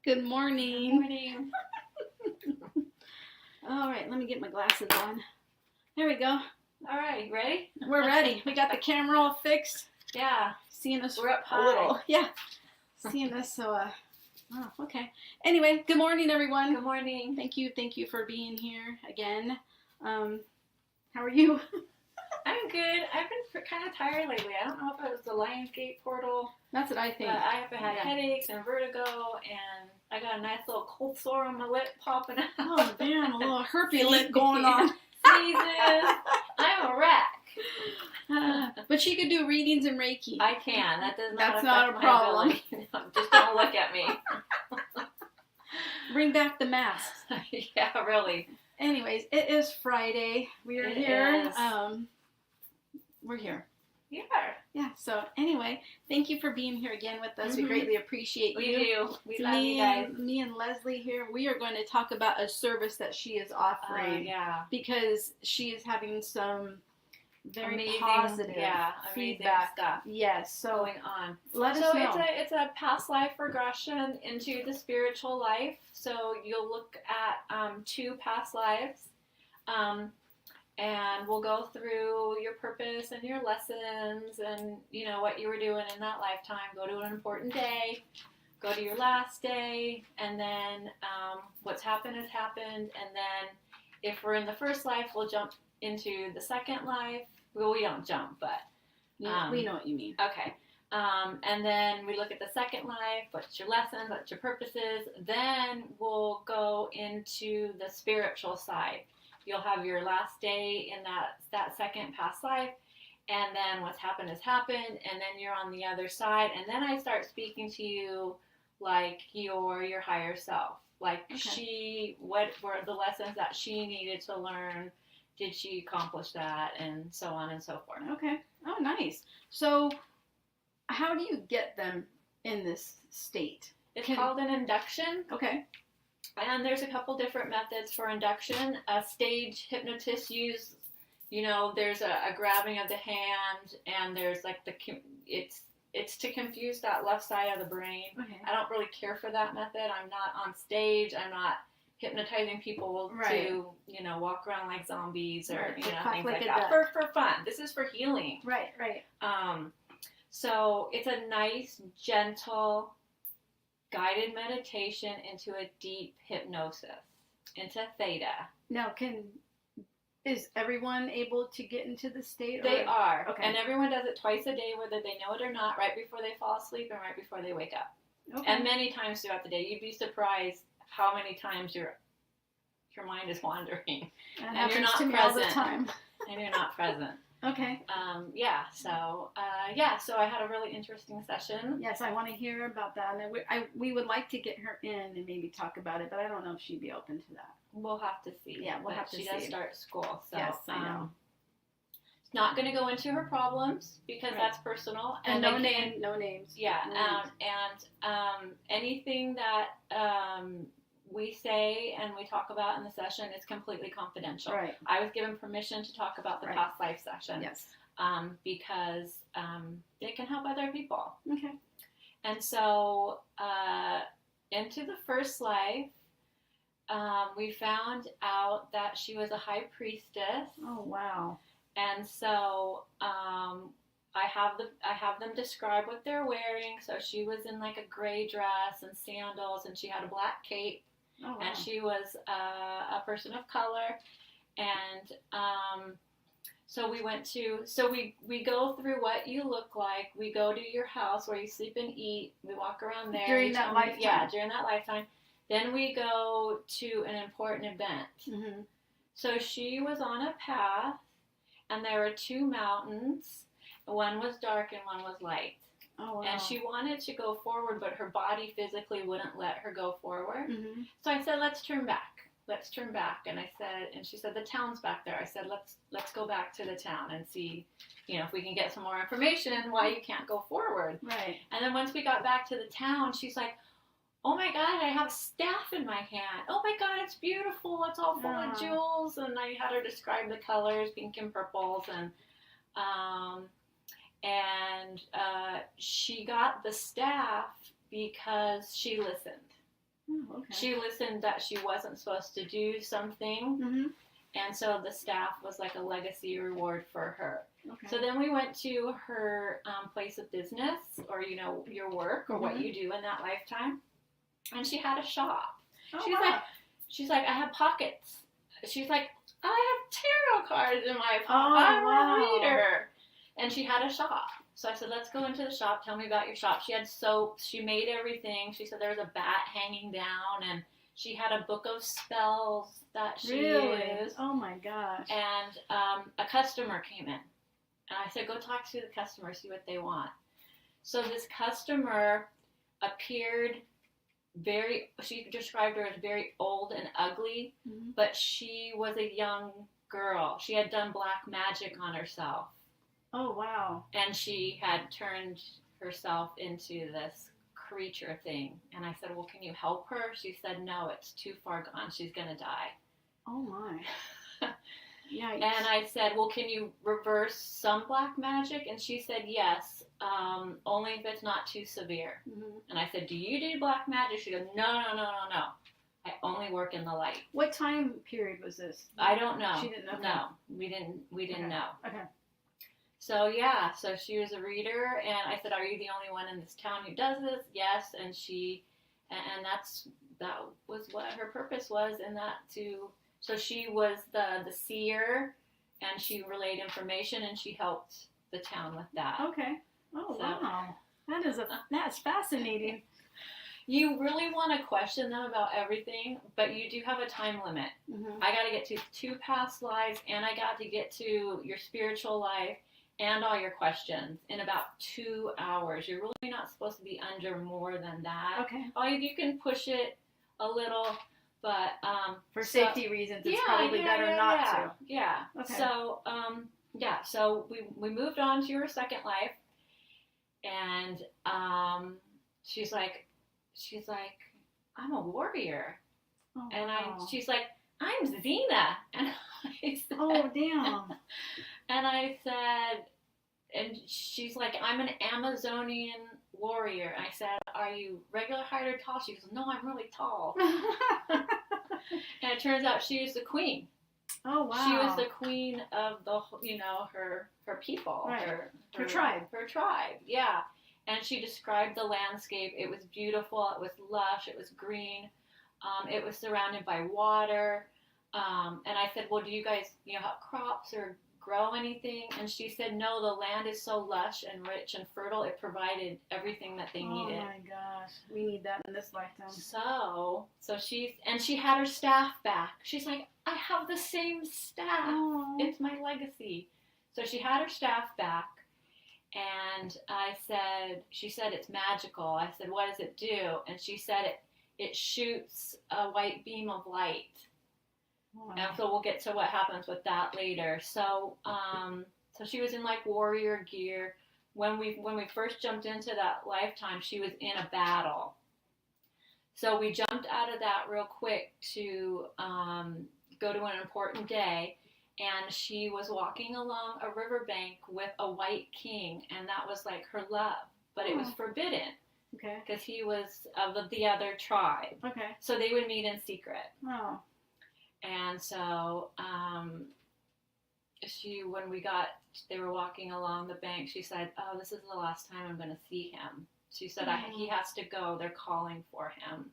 Good morning. Good morning. All right, let me get my glasses on. There we go. All right, you ready? We're ready. We got the camera all fixed. Yeah. Seeing us We're up a little. high. Yeah. Seeing us, oh, okay. Anyway, good morning, everyone. Good morning. Thank you for being here again. How are you? I'm good. I've been kind of tired lately. I don't know if it was the Lionsgate portal, That's what I think. but I have had headaches and vertigo, and I got a nice little cold sore on my lip popping out. Oh, damn, a little herpy lip going on. Sneezes. I'm a wreck. But she could do readings and Reiki. I can. That does not That's affect not a my problem. ability. No, just don't look at me. Bring back the masks. Yeah, really. Anyways, it is Friday. We are It here. is. We're here. Yeah. Yeah. So anyway, thank you for being here again with us. We Mhm. greatly appreciate We you. do. We love you guys. Me and Lesley here. We are going to talk about a service that she is offering Yeah. because she is having some very Amazing, positive amazing feedback. stuff Yes. So going on. let us So know. it's a past life regression into the spiritual life. So you'll look at 2 past lives, and we'll go through your purpose and your lessons, and what you were doing in that lifetime. Go to an important day, go to your last day, and then what's happened has happened. And then if we're in the first life, we'll jump into the second life. Well, we don't jump, but we know what you mean. okay. And then we look at the second life, what's your lessons, what's your purposes. Then we'll go into the spiritual side. You'll have your last day in that second past life, and then what's happened has happened, and then you're on the other side, and then I start speaking to you like your higher self. Like what were the lessons that she needed to learn? Did she accomplish that? And so on and so forth. Okay. Oh, nice. So how do you get them in this state? It's called an induction. Okay. And there's a couple different methods for induction. A stage hypnotist use, there's a grabbing of the hand, and there's like it's to confuse that left side of the brain. Okay. I don't really care for that method. I'm not on stage. I'm not hypnotizing people to, walk around like zombies or, things like that. For fun. This is for healing. Right. So it's a nice, gentle, guided meditation into a deep hypnosis, into theta. Now, is everyone able to get into the state? They are. Okay. And everyone does it twice a day, whether they know it or not, right before they fall asleep and right before they wake up. Okay. And many times throughout the day. You'd be surprised how many times your mind is wandering. That and you're not to me present. all the time. And you're not present. Okay. So I had a really interesting session. Yes, I want to hear about that. And we would like to get her in and maybe talk about it, but I don't know if she'd be open to that. We'll have to see. Yeah, we'll have to see. She does start school, so yes, I know. It's not going to go into her problems because that's personal. And no names. Yeah, no names. And anything that we say and we talk about in the session is completely confidential. Right. I was given permission to talk about the past life session. Yes. Because it can help other people. Okay. And so into the first life, we found out that she was a high priestess. Oh, wow. And so I have them describe what they're wearing. So she was in like a gray dress and sandals, and she had a black cape. Oh, wow. And she was a person of color. And so we go through what you look like. We go to your house where you sleep and eat. We walk around there. During that lifetime. Yeah, during that lifetime. Then we go to an important event. Mm-hmm. So she was on a path, and there were 2 mountains. One was dark and one was light. Oh, wow. And she wanted to go forward, but her body physically wouldn't let her go forward. Mm-hmm. So I said, let's turn back. And she said, the town's back there. I said, let's go back to the town and see, if we can get some more information why you can't go forward. Right. And then once we got back to the town, she's like, oh my God, I have a staff in my hand. Oh my God, it's beautiful. It's all full of jewels. And I had her describe the colors, pink and purples. And she got the staff because she listened. Oh, okay. She listened that she wasn't supposed to do something, Mm-hmm. and so the staff was like a legacy reward for her. Okay. So then we went to her place of business, or your work, or what you do in that lifetime, and she had a shop. Oh, she's wow. she's like, I have pockets. She's like, I have tarot cards in my pocket. Oh, I'm wow. a reader. And she had a shop. So I said, let's go into the shop. Tell me about your shop. She had soaps. She made everything. She said there was a bat hanging down, and she had a book of spells that she used. Oh my gosh. And a customer came in. And I said, go talk to the customer, see what they want. So this customer appeared she described her as very old and ugly, but she was a young girl. She had done black magic on herself. Oh, wow. And she had turned herself into this creature thing. And I said, well, can you help her? She said, no, it's too far gone. She's going to die. Oh, my. Yikes. And I said, well, can you reverse some black magic? And she said, yes, only if it's not too severe. And I said, do you do black magic? She goes, no. I only work in the light. What time period was this? I don't know. She didn't know. No, we didn't know. Okay. So so she was a reader, and I said, are you the only one in this town who does this? Yes. And that was what her purpose was, and so she was the seer, and she relayed information, and she helped the town with that. Okay. Oh, wow. That's fascinating. You really want to question them about everything, but you do have a time limit. I got to get to 2 past lives, and I got to get to your spiritual life and all your questions in about 2 hours. You're really not supposed to be under more than that. Okay. You can push it a little, but for safety reasons, it's probably better not to. Yeah. Okay. So so we moved on to her second life, and she's like, I'm a warrior. Oh, And wow. she's like, I'm Xena. And I said, oh, damn. And I said, and she's like, I'm an Amazonian warrior. And I said, are you regular height or tall? She goes, no, I'm really tall. And it turns out she is the queen. Oh, wow. She was the queen of her people. Right. Her tribe. Her tribe, yeah. And she described the landscape. It was beautiful. It was lush. It was green. It was surrounded by water. And I said, well, do you guys, have crops or grow anything? And she said, no, the land is so lush and rich and fertile. It provided everything that they needed. Oh, my gosh. We need that in this lifetime. So she had her staff back. She's like, I have the same staff. Oh. It's my legacy. So she had her staff back. And she said, it's magical. I said, what does it do? And she said, it shoots a white beam of light. Wow. And so we'll get to what happens with that later. So, so she was in like warrior gear. When we first jumped into that lifetime, she was in a battle. So we jumped out of that real quick to go to an important day. And she was walking along a riverbank with a white king, and that was like her love. But it was forbidden. Okay. Because he was of the other tribe. Okay. So they would meet in secret. Oh. And so they were walking along the bank, she said, oh, this is the last time I'm going to see him. She said, he has to go. They're calling for him.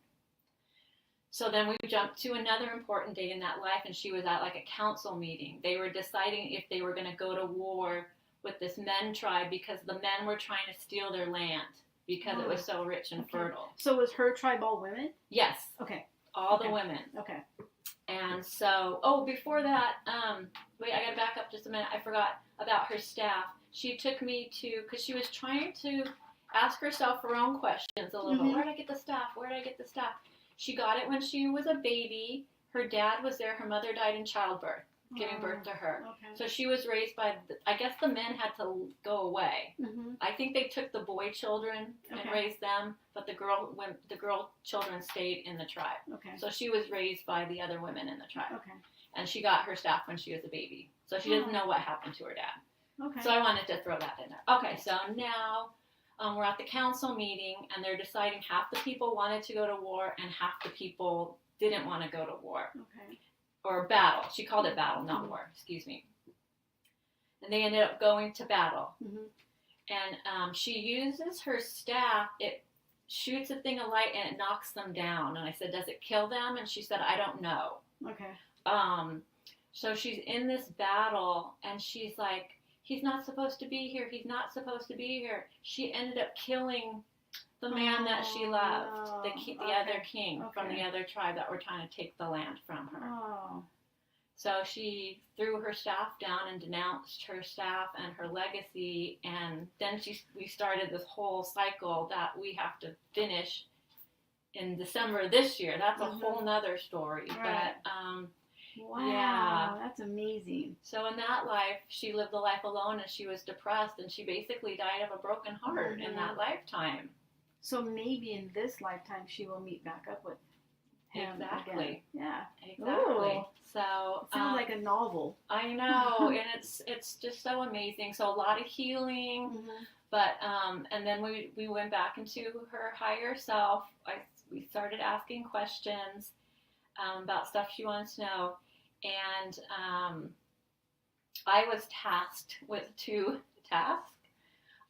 So then we jumped to another important day in that life, and she was at like a council meeting. They were deciding if they were going to go to war with this men tribe because the men were trying to steal their land because it was so rich and fertile. So was her tribe all women? Yes. Okay. All the women. Okay. And so, before that, wait, I gotta back up just a minute. I forgot about her staff. She took me to, because she was trying to ask herself her own questions a little bit. Where did I get the staff? Where did I get the staff? She got it when she was a baby. Her dad was there. Her mother died in childbirth, giving birth to her. Okay. So she was raised by, I guess the men had to go away. I think they took the boy children and raised them, but the girl children stayed in the tribe. Okay. So she was raised by the other women in the tribe. Okay. And she got her staff when she was a baby. So she doesn't know what happened to her dad. Okay. So I wanted to throw that in there. Okay, so now we're at the council meeting, and they're deciding half the people wanted to go to war and half the people didn't want to go to war. Okay. Or battle. She called it battle, not Mhm. war. Excuse me. And they ended up going to battle. Mhm. And she uses her staff. It shoots a thing of light and it knocks them down. And I said, does it kill them? And she said, I don't know. Okay. So she's in this battle, and she's like, he's not supposed to be here. He's not supposed to be here. She ended up killing the man that she loved, no. the other king from Okay. the other tribe that were trying to take the land from her. Oh. So she threw her staff down and denounced her staff and her legacy, and then we started this whole cycle that we have to finish in December this year. That's a Mhm. whole nother story. Right. But Wow. Yeah. That's amazing. so in that life, she lived the life alone, and she was depressed, and she basically died of a broken heart in that lifetime. So maybe in this lifetime she will meet back up with him Exactly. again. Yeah. Exactly. Ooh. So It sounds like a novel. I know, and it's just so amazing. So a lot of healing. Mm-hmm. But and then we went back into her higher self. We started asking questions about stuff she wants to know, and I was tasked with 2 tasks.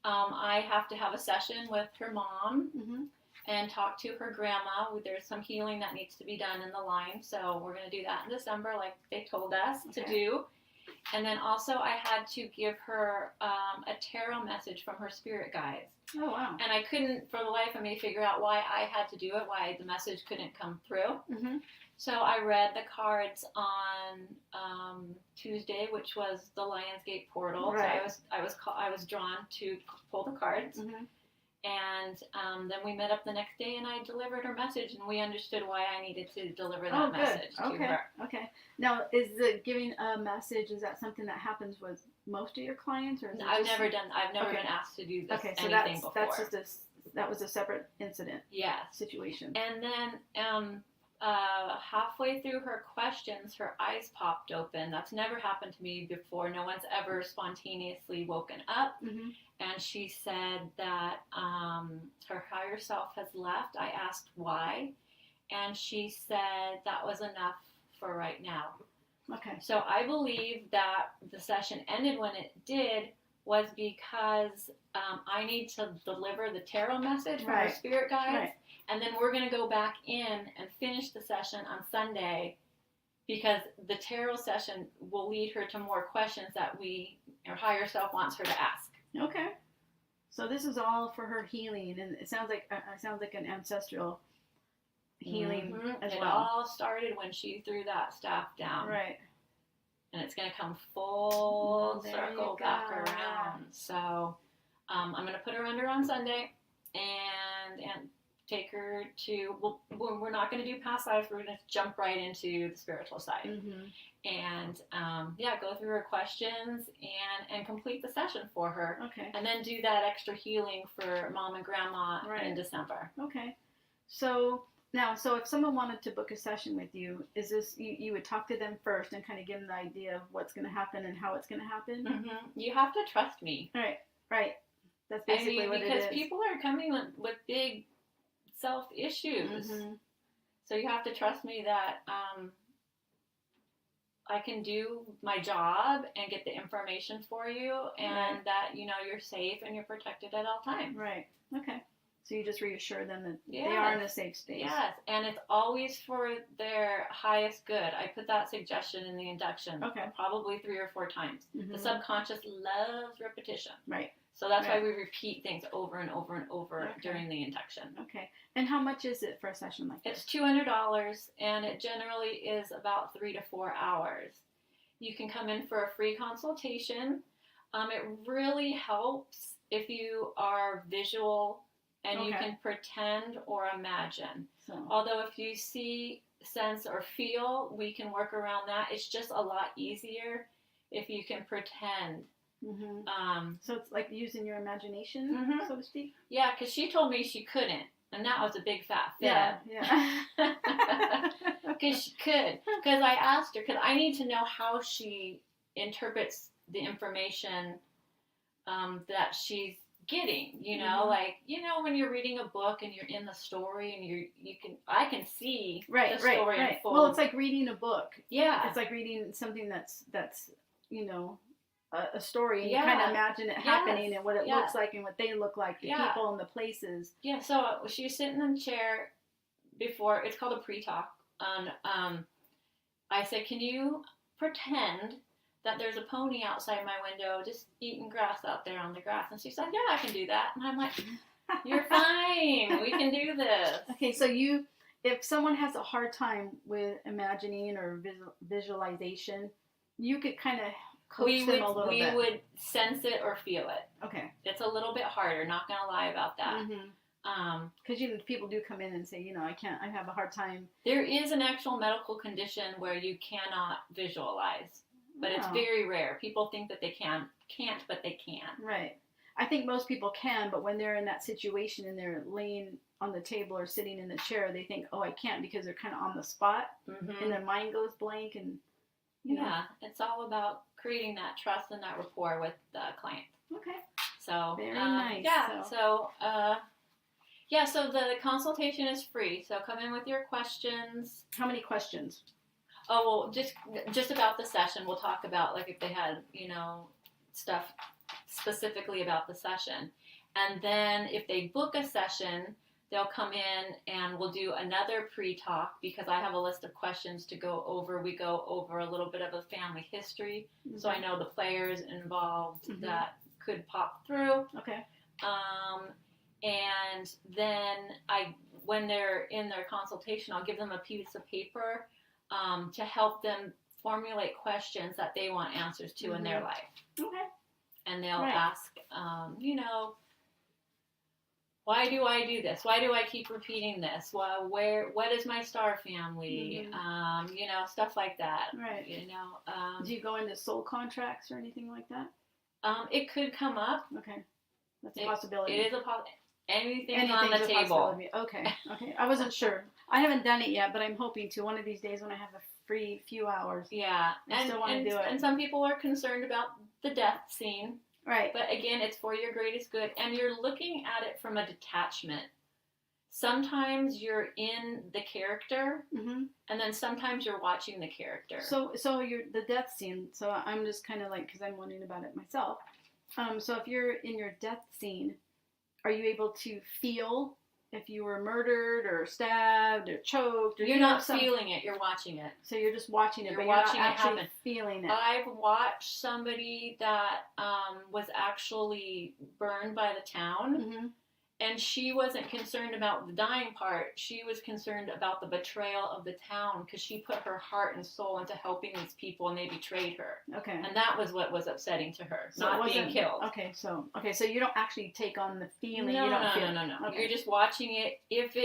I have to have a session with her mom Mm-hmm. and talk to her grandma. There's some healing that needs to be done in the line, so we're going to do that in December, like they told us to Okay. do. And then also I had to give her a tarot message from her spirit guides. Oh, wow. And I couldn't, for the life of me, figure out why I had to do it, why the message couldn't come through. Mm-hmm. So I read the cards on Tuesday, which was the Lionsgate portal. Right. So I was drawn to pull the cards. Mm-hmm. And then we met up the next day, and I delivered her message, and we understood why I needed to deliver that Oh, good. message to Okay. her. Okay. Now, is the giving a message, is that something that happens with most of your clients, or is it I've just- never Okay. been asked to do this Okay, so anything before. that's just that was a separate incident Yes. situation. And then halfway through her questions, her eyes popped open. That's never happened to me before. No one's ever spontaneously woken up. Mm-hmm. And she said that her higher self has left. I asked why. And she said that was enough for right now. Okay. So I believe that the session ended when it did was because I need to deliver the tarot message from Right. our spirit guides. Right. And then we're going to go back in and finish the session on Sunday, because the tarot session will lead her to more questions that her higher self wants her to ask. Okay. So this is all for her healing, and it sounds like an ancestral healing Mhm. as It well. all started when she threw that staff down. Right. And it's going to come full There circle you back go. around. So I'm going to put her under on Sunday and take her to, we're not going to do past lives, we're going to jump right into the spiritual side. Mm-hmm. And go through her questions and complete the session for her. Okay. And then do that extra healing for mom and grandma Right. in December. Okay. So if someone wanted to book a session with you, is this you would talk to them first and kind of give them the idea of what's going to happen and how it's going to happen? Mm-hmm. You have to trust me. Right. That's basically what it is. Because people are coming with big self issues. Mm-hmm. So you have to trust me that I can do my job and get the information for you, and Right. that you're safe and you're protected at all times. Right. Okay. So you just reassure them that they Yes. are in a safe space. Yes, and it's always for their highest good. I put that suggestion in the induction. Okay. Probably 3 or 4 times. Mhm. The subconscious loves repetition. Right. So that's Right. why we repeat things over and over and over Okay. during the induction. Okay. And how much is it for a session like this? It's $200, and it generally is about 3 to 4 hours. You can come in for a free consultation. It really helps if you are visual and you Okay. can pretend or imagine. So. Although if you see, sense, or feel, we can work around that. It's just a lot easier if you can pretend. Mm-hmm. So it's like using your imagination, Mhm. so to speak. Yeah, because she told me she couldn't, and that was a big fat fib. Yeah. Because she could. Because I asked her, because I need to know how she interprets the information that she's getting, you know, like, you know, when you're reading a book and you're in the story and I can see the story unfold. Well, it's like reading a book. Yeah. It's like reading something that's you know, a story, and you kind of imagine it happening and what it looks like and what they look like, the people and the places. Yeah, so she was sitting in the chair before, it's called a pre-talk, and I said, can you pretend that there's a pony outside my window just eating grass out there on the grass? And she said, yeah, I can do that. And I'm like, you're fine. We can do this. Okay, so if someone has a hard time with imagining or visualization, you could kind of coach them a little bit. We would sense it or feel it. Okay. It's a little bit harder, not going to lie about that. Because people do come in and say, you know, I have a hard time. There is an actual medical condition where you cannot visualize. But it's very rare. People think that they can't, but they can. Right. I think most people can, but when they're in that situation and they're laying on the table or sitting in the chair, they think, oh, I can't, because they're kind of on the spot, and their mind goes blank. And you know. It's all about creating that trust and that rapport with the client. Okay. So very nice. Yeah. So the consultation is free. So come in with your questions. How many questions? Oh, well, just about the session. We'll talk about, like, if they had, you know, stuff specifically about the session. And then if they book a session, they'll come in and we'll do another pre-talk, because I have a list of questions to go over. We go over a little bit of a family history, so I know the players involved that could pop through. Okay. And then when they're in their consultation, I'll give them a piece of paper to help them formulate questions that they want answers to in their life. Okay. And they'll ask, you know, why do I do this? Why do I keep repeating this? Well, what is my star family? You know, stuff like that. Right. You know. Do you go into soul contracts or anything like that? It could come up. Okay. That's a possibility. It is a possibility. Anything's on the table. Okay. I wasn't sure. I haven't done it yet, but I'm hoping to one of these days when I have a free few hours. Yeah. I still want to do it. And some people are concerned about the death scene. Right. But again, it's for your greatest good, and you're looking at it from a detachment. Sometimes you're in the character, and then sometimes you're watching the character. So you're the death scene. So I'm just kind of like, because I'm wondering about it myself. So if you're in your death scene, are you able to feel if you were murdered or stabbed or choked? Or you're not feeling it. You're watching it. So you're just watching it, you're but watching you're not actually happen. Feeling it. I've watched somebody that was actually burned by the town, and she wasn't concerned about the dying part. She was concerned about the betrayal of the town, because she put her heart and soul into helping these people, and they betrayed her. Okay. And that was what was upsetting to her, so not being killed. Okay, so you don't actually take on the feeling. No. Okay. You're just watching it. If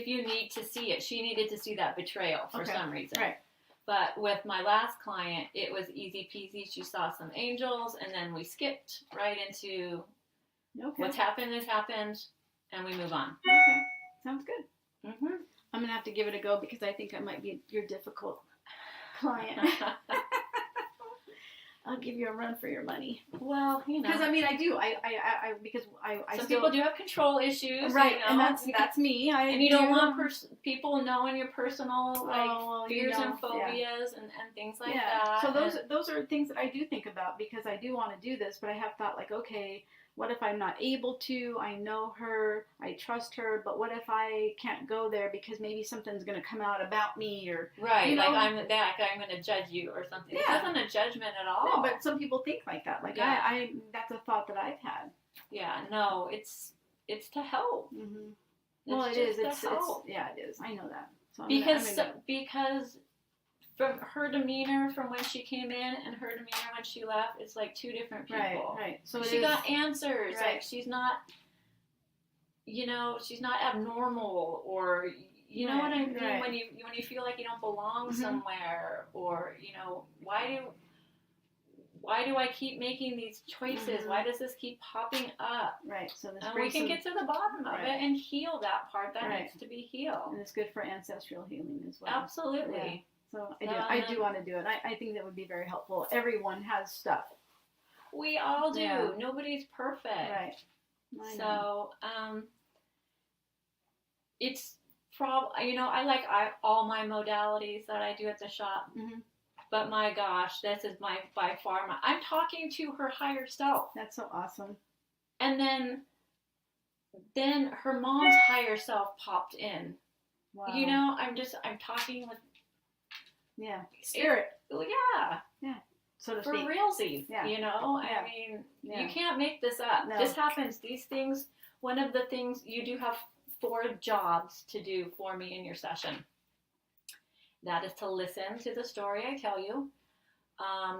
you need to see it, she needed to see that betrayal for some reason. Right. But with my last client, it was easy peasy. She saw some angels, and then we skipped right into what's happened has happened, and we move on. Okay, sounds good. I'm going to have to give it a go, because I think I might be your difficult client. I'll give you a run for your money. Well, you know. Because I do. Because some people do have control issues, right? You know? And that's me. And you don't want people knowing your personal fears and phobias and things like that. So those are things that I do think about, because I do want to do this, but I have thought, like, okay, what if I'm not able to? I know her, I trust her, but what if I can't go there because maybe something's going to come out about me, or right, like I'm going to judge you or something. Yeah. It wasn't a judgment at all. No, but some people think like that. Like I that's a thought that I've had. Yeah, no, it's to help. Well, it is. It's yeah, it is. I know that. So because from her demeanor from when she came in and her demeanor when she left, it's like two different people. Right. So she got answers. Right. Like she's not, she's not abnormal, or you know what I mean. Right. When you feel like you don't belong somewhere, or why do I keep making these choices? Why does this keep popping up? Right. So we can get to the bottom of it and heal that part that needs to be healed. And it's good for ancestral healing as well. Absolutely. Yeah. So I do want to do it. I think that would be very helpful. Everyone has stuff. We all do. Yeah. Nobody's perfect. Right. I know. So, it's I like all my modalities that I do at the shop. Mm-hmm. But my gosh, this is by far I'm talking to her higher self. That's so awesome. And then her mom's higher self popped in. Wow. I'm talking with spirit. Yeah. So to For speak. realsies. Yeah. Yeah. I mean, you can't make this up. No. This happens. These things, one of the things, you do have 4 jobs to do for me in your session. That is to listen to the story I tell you.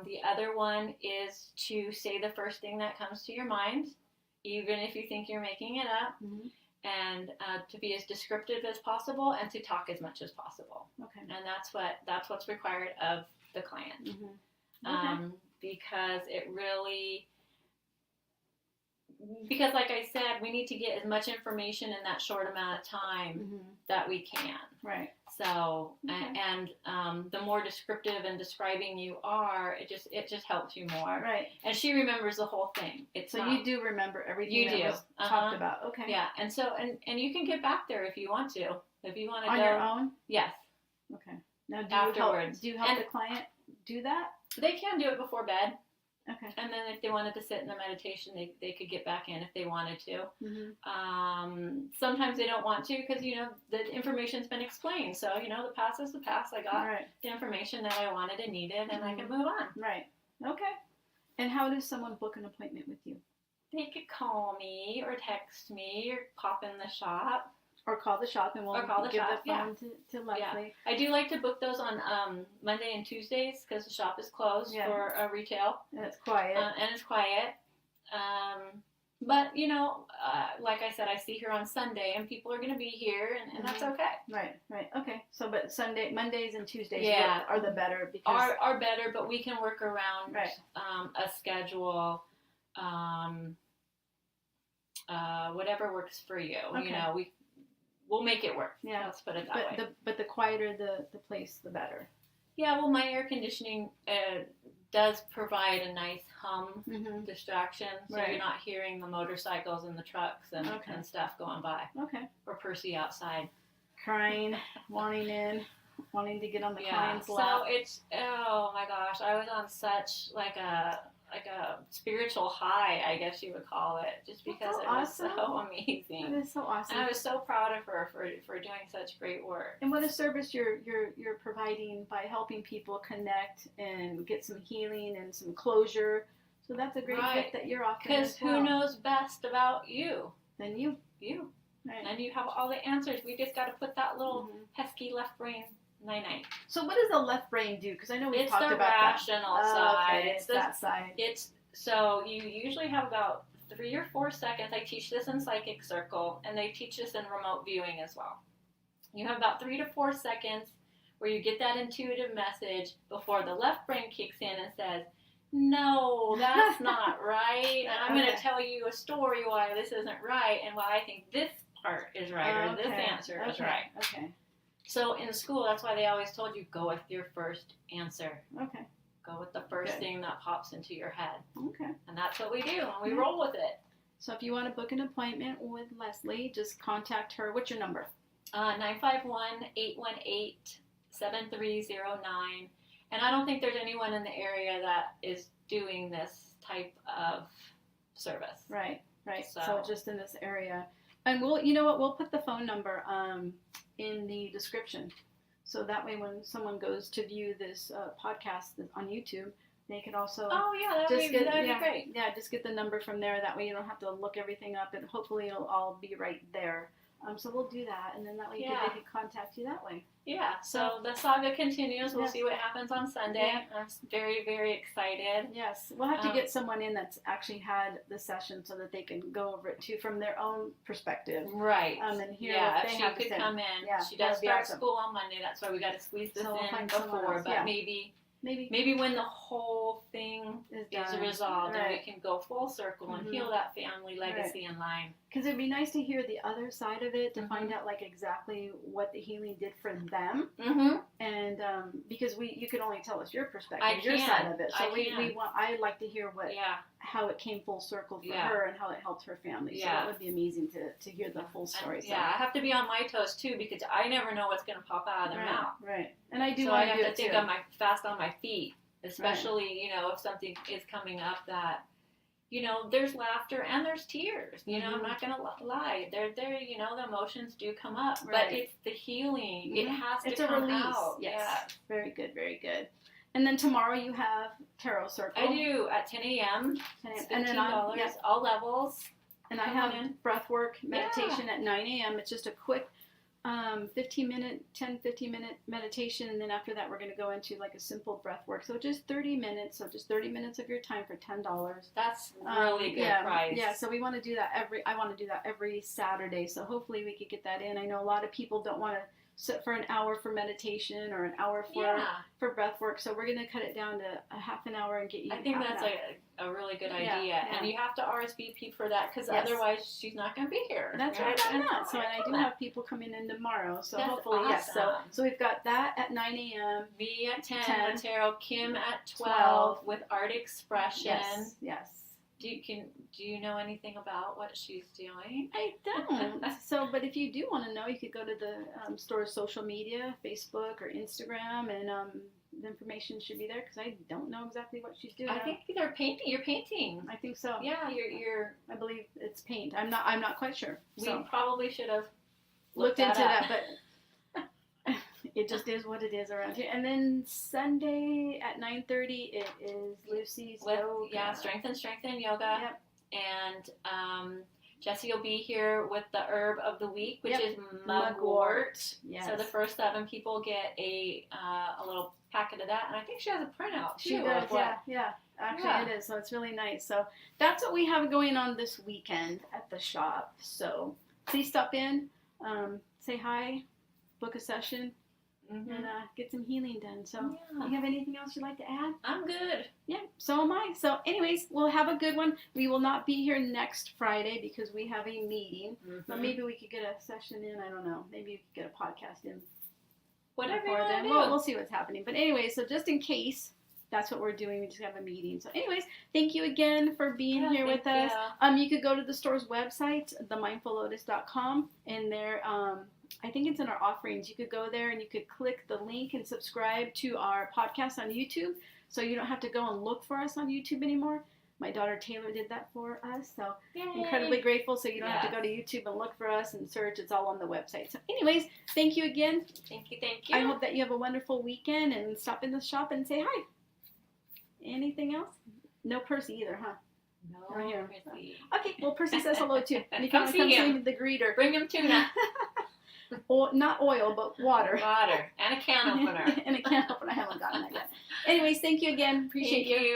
The other one is to say the first thing that comes to your mind, even if you think you're making it up, Mm-hmm. and to be as descriptive as possible and to talk as much as possible. Okay. And that's what's required of the client. Mm-hmm. Okay. Because because like I said, we need to get as much information in that short amount of time Mm-hmm. that we can. Right. So, Okay. and the more descriptive and describing you are, it just helps you more. Right. And she remembers the whole thing. You do remember everything you that do. was talked about. Okay. Yeah, and so and you can get back there if you want to. If you want to On go your own? Yes. Okay. Now Afterwards. Do you help the client do that? They can do it before bed. Okay. And then if they wanted to sit in the meditation, they could get back in if they wanted to. Mm-hmm. Sometimes they don't want to because, the information's been explained. So, the past is the past. I got the information that I wanted and needed, and I can move on. Right. Okay. And how does someone book an appointment with you? They could call me or text me or pop in the shop. Or call the shop and we'll give the phone to Lesley. Yeah. I do like to book those on Monday and Tuesdays because the shop is closed for retail. And it's quiet. But, like I said, I see her on Sunday and people are going to be here and that's okay. Right. Okay. So, but Mondays and Tuesdays are the better because... Are better, but we can work around a schedule, whatever works for you. Okay. We'll make it work. Yeah. Let's put it that way. But the quieter the place, the better. Yeah, well, my air conditioning does provide a nice hum distraction, so you're not hearing the motorcycles and the trucks and stuff going by. Okay. Or Percy outside. Crying, wanting to get on the client's lap. So it's, oh my gosh, I was on such like a spiritual high, I guess you would call it, just because it was so amazing. It is so awesome. And I was so proud of her for doing such great work. And what a service you're providing by helping people connect and get some healing and some closure. So that's a great gift that you're offering. Because who knows best about you than you? You. Right. And you have all the answers. We just got to put that little pesky left brain night. So what does the left brain do? Because I know we talked about that. It's the rational side. Okay, it's that side. So you usually have about 3 or 4 seconds. I teach this in Psychic Circle, and they teach this in remote viewing as well. You have about 3 to 4 seconds where you get that intuitive message before the left brain kicks in and says, no, that's not right. And I'm going to tell you a story why this isn't right and why I think this part is right or this answer is right. Okay. So in school, that's why they always told you, go with your first answer. Okay. Go with the first thing that pops into your head. Okay. And that's what we do, and we roll with it. So if you want to book an appointment with Lesley, just contact her. What's your number? 951-818-7309. And I don't think there's anyone in the area that is doing this type of service. Right. So just in this area. And we'll put the phone number in the description. So that way when someone goes to view this podcast on YouTube, they can also that'd be great. Yeah, just get the number from there. That way you don't have to look everything up, and hopefully it'll all be right there. So we'll do that, and then that way they can contact you that way. Yeah, so the saga continues. We'll see what happens on Sunday. Yeah. I'm very, very excited. Yes, we'll have to get someone in that's actually had the session so that they can go over it too from their own perspective. Right. And hear what they have to say. She could come in. Yeah, she does start school on Monday. That's why we got to squeeze this in before. But maybe when the whole thing is resolved and we can go full circle and heal that family legacy in line. because it'd be nice to hear the other side of it, to Mhm. find out like exactly what the healing did for them. Mm-hmm. And because you can only tell us your perspective, I your can. side of it. So I can. I'd like to hear Yeah. how it came full circle for Yeah. her and how it helped her family. So Yeah. that would be amazing to hear the full story. And, yeah, I have to be on my toes too, because I never know what's going to pop out of their mouth. Right. And I do So want I to have do to it think too. fast on my feet, especially if something is coming up that. There's laughter and there's tears. I'm not going to lie. They're there, the emotions do come up. Right. But it's the healing. Mhm. It has to It's come a release. out. Yes. Yeah. Very good, very good. And then tomorrow you have Tarot Circle. I do at 10 a.m. It's And then $15, yeah. all levels. And I Come have on in. breath work meditation at 9 a.m. It's just a quick 15 minute meditation, and then after that we're going to go into like a simple breath work. So just 30 minutes. So just 30 minutes of your time for $10. That's really good price. Yeah, so we want to do that I want to do that every Saturday. So hopefully we could get that in. I know a lot of people don't want to sit for an hour for meditation or an hour for breath work. So we're going to cut it down to a half an hour and get you. I think that's a really good idea. Yeah. And you have to RSVP for that, because Yes. otherwise she's not going to be here. That's right. I'm not. So, and I do have people coming in tomorrow. So That's hopefully, yes. awesome. So we've got that at 9 a.m. Me at 10 10. with tarot, Kim at 12 with art expression. Yes. Do you know anything about what she's doing? I don't. So, but if you do want to know, you could go to the store's social media, Facebook or Instagram, and the information should be there, because I don't know exactly what she's doing. I think they're painting. You're painting. I think so. Yeah, you're. I believe it's paint. I'm not quite sure. We So probably should have looked into up. that, but it just is what it is around here. And then Sunday at 9:30, it is Lucy's yoga. Yeah, strength and yoga. Yep. And Jessie will be here with the herb of the week, which Yep. is mugwort. Yes. So the first 7 people get a little packet of that, and I think she has a printout too. She does, of what- yeah. Actually, Yeah. it is. So it's really nice. So that's what we have going on this weekend at the shop. So please stop in, say hi, book a session, Mhm. and get some healing done. So Yeah. you have anything else you'd like to add? I'm good. Yeah, so am I. So anyways, we'll have a good one. We will not be here next Friday because we have a meeting. But Mhm. maybe we could get a session in. I don't know. Maybe we could get a podcast in. Whatever you before want to then. do. We'll see what's happening. But anyway, so just in case, that's what we're doing. We just have a meeting. So anyways, thank you again for being Yeah, here with thank us. You could go to the store's website, themindfullotus.com, and there, I think it's in our offerings. You could go there and you could click the link and subscribe to our podcast on YouTube, so you don't have to go and look for us on YouTube anymore. My daughter Taylor did that for us, so Yay. incredibly grateful. So you don't have to go to YouTube and look for us and search. It's all on the website. So anyways, thank you again. Thank you. I hope that you have a wonderful weekend, and stop in the shop and say hi. Anything else? No Percy either, huh? No, Right here. Chrissy. Okay, well, Percy says hello too. You Come can see come him. see the greeter. Bring him tuna. Not oil, but water. Water and a can opener. And a can opener. I haven't gotten that yet. Anyways, thank you again. Appreciate Thank you.